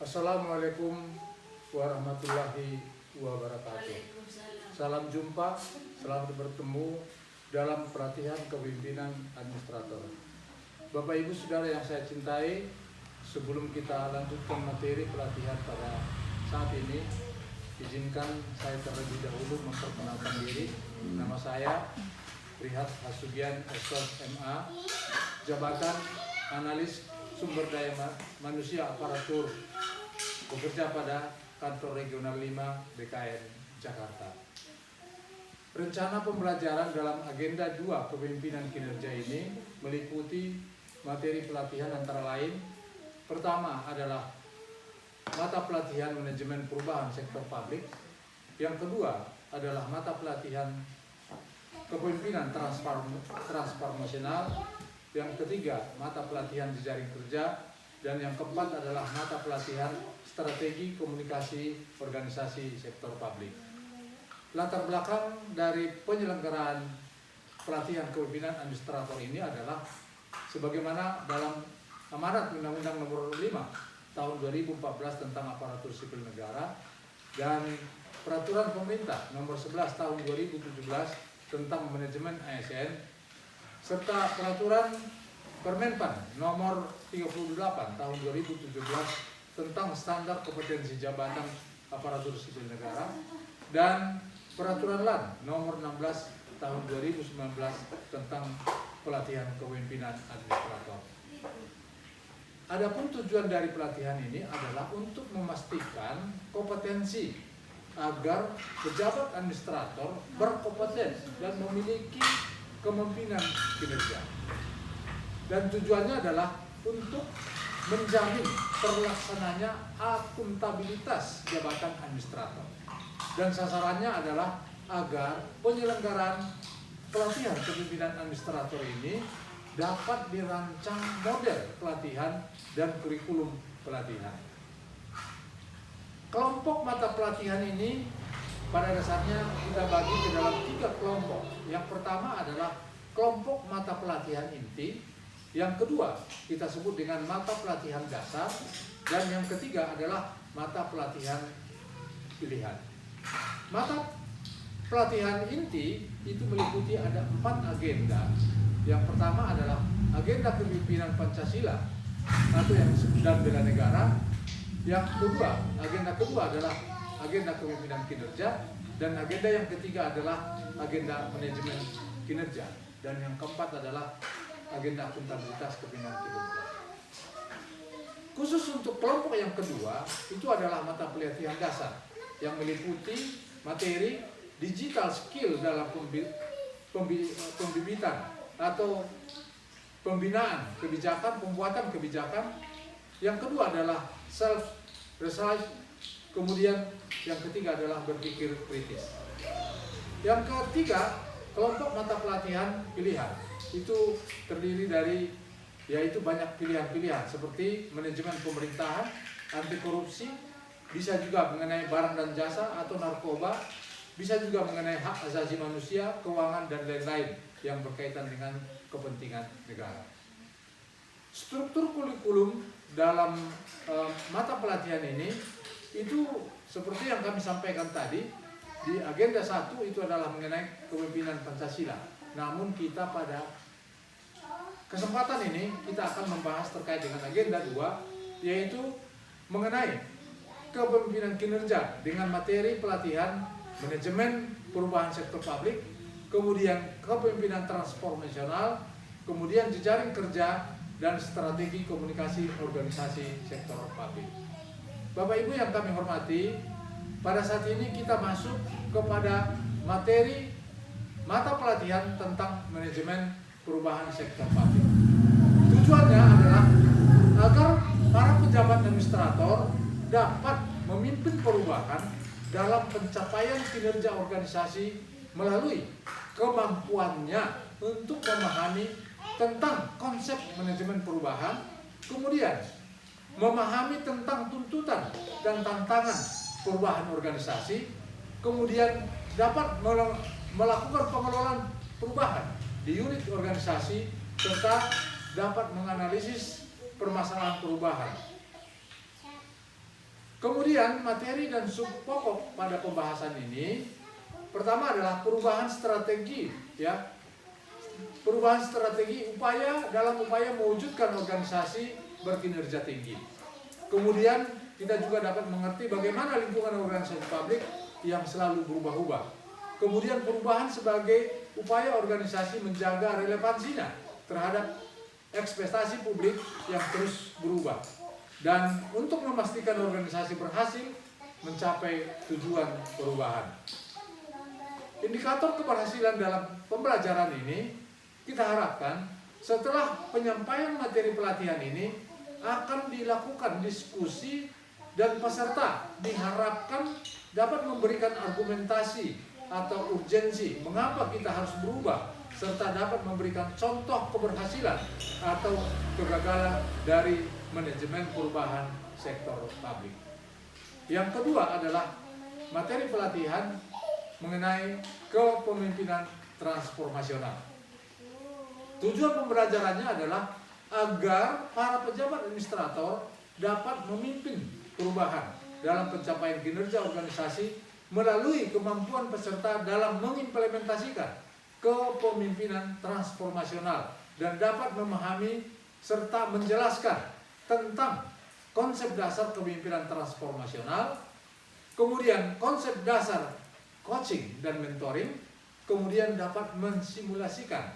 Assalamualaikum warahmatullahi wabarakatuh. Salam jumpa, selamat bertemu dalam pelatihan kepemimpinan administrator. Bapak Ibu Saudara yang saya cintai, sebelum kita lanjutkan materi pelatihan pada saat ini, izinkan saya terlebih dahulu memperkenalkan diri. Nama saya Rihat Hasugian SS MA, jabatan Analis Sumber Daya Manusia Aparatur, bekerja pada Kantor Regional 5 BKN Jakarta. Rencana pembelajaran dalam agenda 2 kepemimpinan kinerja ini meliputi materi pelatihan antara lain. Pertama adalah mata pelatihan manajemen perubahan sektor publik. Yang kedua adalah mata pelatihan kepemimpinan transformasional. Yang ketiga, mata pelatihan jejaring kerja. Dan yang keempat adalah mata pelatihan strategi komunikasi organisasi sektor publik. Latar belakang dari penyelenggaraan pelatihan kepemimpinan administrator ini adalah sebagaimana dalam amanat Undang-Undang Nomor 5 Tahun 2014 tentang Aparatur Sipil Negara dan Peraturan Pemerintah Nomor 11 Tahun 2017 tentang Manajemen ASN, serta Peraturan Permenpan Nomor 38 Tahun 2017 tentang Standar Kompetensi Jabatan Aparatur Sipil Negara dan Peraturan LAN Nomor 16 Tahun 2019 tentang Pelatihan Kepemimpinan Administrator. Adapun tujuan dari pelatihan ini adalah untuk memastikan kompetensi agar pejabat administrator berkompeten dan memiliki kepemimpinan kinerja. Dan tujuannya adalah untuk menjamin terlaksananya akuntabilitas jabatan administrator. Dan sasarannya adalah agar penyelenggaraan pelatihan kepemimpinan administrator ini dapat dirancang model pelatihan dan kurikulum pelatihan. Kelompok mata pelatihan ini pada dasarnya kita bagi ke dalam 3 kelompok. Yang pertama adalah kelompok mata pelatihan inti, yang kedua kita sebut dengan mata pelatihan dasar, dan yang ketiga adalah mata pelatihan pilihan. Mata pelatihan inti itu meliputi ada 4 agenda. Yang pertama adalah agenda kepemimpinan Pancasila atau yang disebut dan bela negara. Yang kedua, agenda kedua adalah agenda kepemimpinan kinerja, dan agenda yang ketiga adalah agenda manajemen kinerja, dan yang keempat adalah agenda akuntabilitas kepemimpinan kinerja. Khusus untuk kelompok yang kedua, itu adalah mata pelatihan dasar yang meliputi materi digital skill dalam pembibitan atau pembinaan kebijakan, pembuatan kebijakan. Yang kedua adalah self research, kemudian yang ketiga adalah berpikir kritis. Yang ketiga, kelompok mata pelatihan pilihan itu terdiri dari yaitu banyak pilihan-pilihan seperti manajemen pemerintahan, anti korupsi, bisa juga mengenai barang dan jasa atau narkoba, bisa juga mengenai hak asasi manusia, keuangan, dan lain-lain yang berkaitan dengan kepentingan negara. Struktur kurikulum dalam mata pelatihan ini itu seperti yang kami sampaikan tadi. Di agenda 1 itu adalah mengenai kepemimpinan Pancasila. Namun kita pada kesempatan ini kita akan membahas terkait dengan agenda 2, yaitu mengenai kepemimpinan kinerja dengan materi pelatihan manajemen perubahan sektor publik, kemudian kepemimpinan transformasional, kemudian jejaring kerja, dan strategi komunikasi organisasi sektor publik. Bapak Ibu yang kami hormati, pada saat ini kita masuk kepada materi mata pelatihan tentang manajemen perubahan sektor publik. Tujuannya adalah agar para pejabat administrator dapat memimpin perubahan dalam pencapaian kinerja organisasi melalui kemampuannya untuk memahami tentang konsep manajemen perubahan, kemudian memahami tentang tuntutan dan tantangan perubahan organisasi, kemudian dapat melakukan pengelolaan perubahan di unit organisasi, serta dapat menganalisis permasalahan perubahan Kemudian materi dan sub pokok pada pembahasan ini, pertama adalah perubahan strategi, ya. Perubahan strategi dalam upaya mewujudkan organisasi berkinerja tinggi. Kemudian kita juga dapat mengerti bagaimana lingkungan organisasi publik yang selalu berubah-ubah. Kemudian perubahan sebagai upaya organisasi menjaga relevansinya terhadap ekspektasi publik yang terus berubah. Dan untuk memastikan organisasi berhasil mencapai tujuan perubahan. Indikator keberhasilan dalam pembelajaran ini kita harapkan setelah penyampaian materi pelatihan ini akan dilakukan diskusi dan peserta diharapkan dapat memberikan argumentasi atau urgensi mengapa kita harus berubah serta dapat memberikan contoh keberhasilan atau kegagalan dari manajemen perubahan sektor publik. Yang kedua adalah materi pelatihan mengenai kepemimpinan transformasional. Tujuan pembelajarannya adalah agar para pejabat administrator dapat memimpin perubahan dalam pencapaian kinerja organisasi melalui kemampuan peserta dalam mengimplementasikan kepemimpinan transformasional dan dapat memahami serta menjelaskan tentang konsep dasar kepemimpinan transformasional, kemudian konsep dasar coaching dan mentoring, kemudian dapat mensimulasikan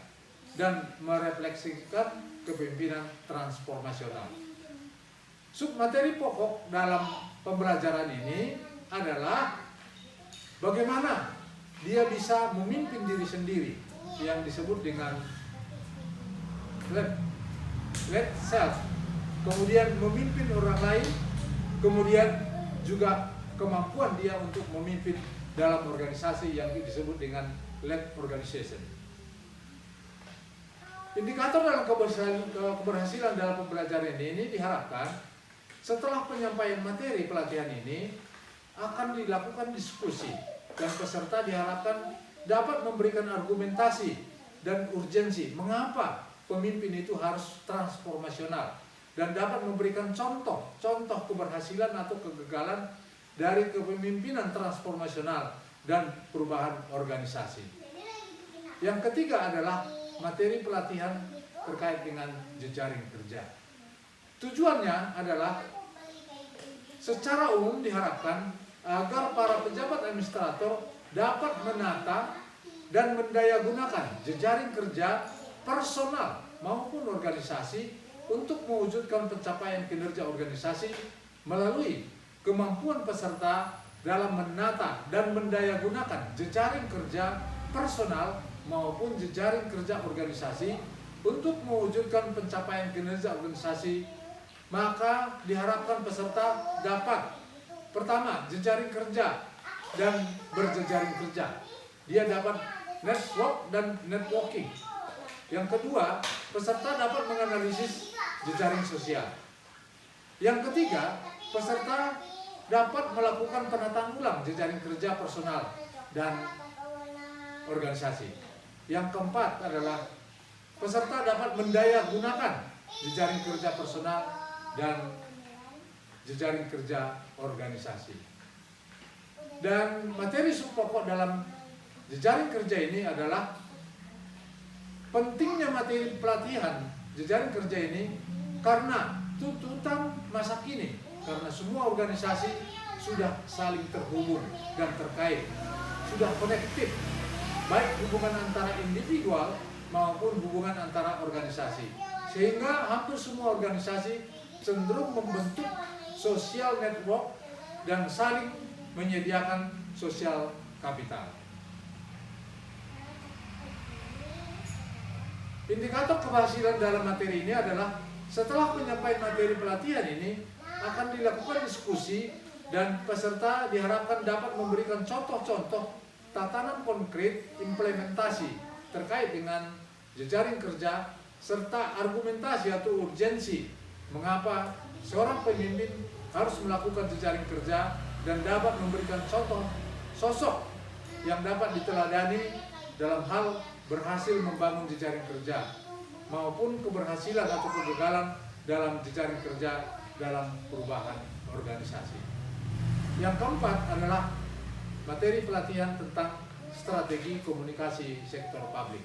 dan merefleksikan kepemimpinan transformasional. Submateri pokok dalam pembelajaran ini adalah bagaimana dia bisa memimpin diri sendiri yang disebut dengan led self, kemudian memimpin orang lain, kemudian juga kemampuan dia untuk memimpin dalam organisasi yang disebut dengan led organization. Indikator dalam keberhasilan dalam pembelajaran ini diharapkan setelah penyampaian materi pelatihan ini akan dilakukan diskusi dan peserta diharapkan dapat memberikan argumentasi dan urgensi mengapa pemimpin itu harus transformasional dan dapat memberikan contoh keberhasilan atau kegagalan dari kepemimpinan transformasional dan perubahan organisasi. Yang ketiga adalah materi pelatihan terkait dengan jejaring kerja. Tujuannya adalah secara umum diharapkan agar para pejabat administrator dapat menata dan mendayagunakan jejaring kerja personal maupun organisasi untuk mewujudkan pencapaian kinerja organisasi melalui kemampuan peserta dalam menata dan mendayagunakan jejaring kerja personal maupun jejaring kerja organisasi untuk mewujudkan pencapaian kinerja organisasi. Maka diharapkan peserta dapat pertama jejaring kerja dan berjejaring kerja. Dia dapat network dan networking. Yang kedua, peserta dapat menganalisis jejaring sosial. Yang ketiga, peserta dapat melakukan penataan ulang jejaring kerja personal dan organisasi. Yang keempat adalah peserta dapat mendayagunakan jejaring kerja personal dan jejaring kerja organisasi. Dan materi subpokok dalam jejaring kerja ini adalah pentingnya materi pelatihan jejaring kerja ini karena tuntutan masa kini, karena semua organisasi sudah saling terhubung dan terkait, sudah konektif, baik hubungan antara individual maupun hubungan antara organisasi, sehingga hampir semua organisasi cenderung membentuk social network dan saling menyediakan sosial kapital. Indikator keberhasilan dalam materi ini adalah setelah penyampaian materi pelatihan ini akan dilakukan diskusi dan peserta diharapkan dapat memberikan contoh-contoh tatanan konkret implementasi terkait dengan jejaring kerja serta argumentasi atau urgensi mengapa seorang pemimpin harus melakukan jejaring kerja dan dapat memberikan contoh sosok yang dapat diteladani dalam hal berhasil membangun jejaring kerja maupun keberhasilan atau kegagalan dalam jejaring kerja dalam perubahan organisasi. Yang keempat adalah materi pelatihan tentang strategi komunikasi sektor publik.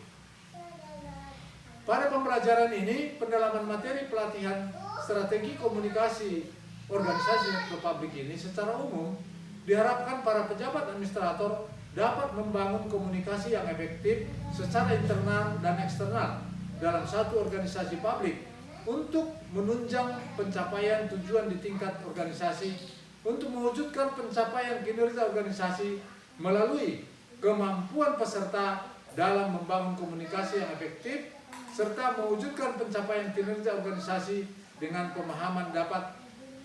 Pada pembelajaran ini, pendalaman materi pelatihan strategi komunikasi organisasi sektor publik ini secara umum diharapkan para pejabat administrator dapat membangun komunikasi yang efektif secara internal dan eksternal dalam satu organisasi publik untuk menunjang pencapaian tujuan di tingkat organisasi, untuk mewujudkan pencapaian kinerja organisasi melalui kemampuan peserta dalam membangun komunikasi yang efektif, serta mewujudkan pencapaian kinerja organisasi dengan pemahaman dapat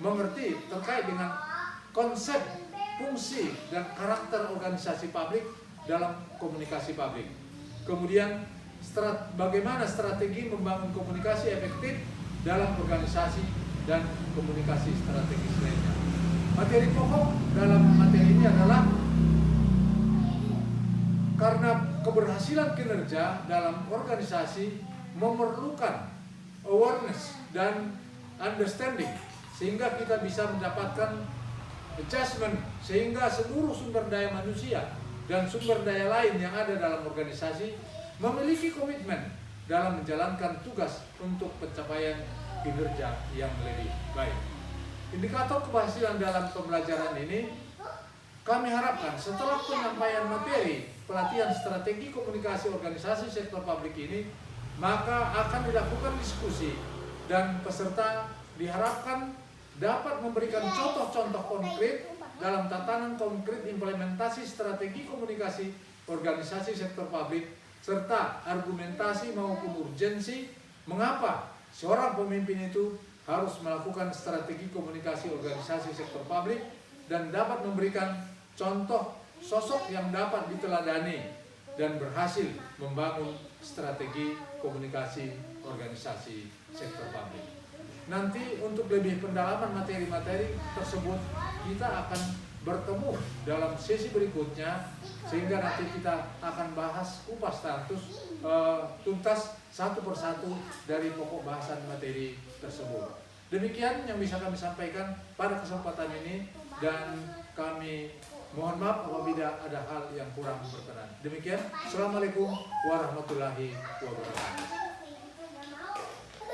mengerti terkait dengan konsep, fungsi, dan karakter organisasi publik dalam komunikasi publik. Kemudian, bagaimana strategi membangun komunikasi efektif dalam organisasi dan komunikasi strategis lainnya. Materi pokok dalam materi ini adalah karena keberhasilan kinerja dalam organisasi memerlukan awareness dan understanding, sehingga kita bisa mendapatkan adjustment, sehingga seluruh sumber daya manusia dan sumber daya lain yang ada dalam organisasi memiliki komitmen dalam menjalankan tugas untuk pencapaian kinerja yang lebih baik. Indikator keberhasilan dalam pembelajaran ini kami harapkan setelah penyampaian materi pelatihan strategi komunikasi organisasi sektor publik ini, maka akan dilakukan diskusi dan peserta diharapkan dapat memberikan contoh-contoh konkret dalam tatanan konkret implementasi strategi komunikasi organisasi sektor publik, serta argumentasi maupun urgensi mengapa seorang pemimpin itu harus melakukan strategi komunikasi organisasi sektor publik, dan dapat memberikan contoh sosok yang dapat diteladani dan berhasil membangun strategi komunikasi organisasi sektor publik. Nanti untuk lebih pendalaman materi-materi tersebut kita akan bertemu dalam sesi berikutnya, sehingga nanti kita akan bahas kupas tuntas satu persatu dari pokok bahasan materi tersebut. Demikian yang bisa kami sampaikan pada kesempatan ini, dan kami mohon maaf apabila ada hal yang kurang berkenan. Demikian, Assalamualaikum warahmatullahi wabarakatuh.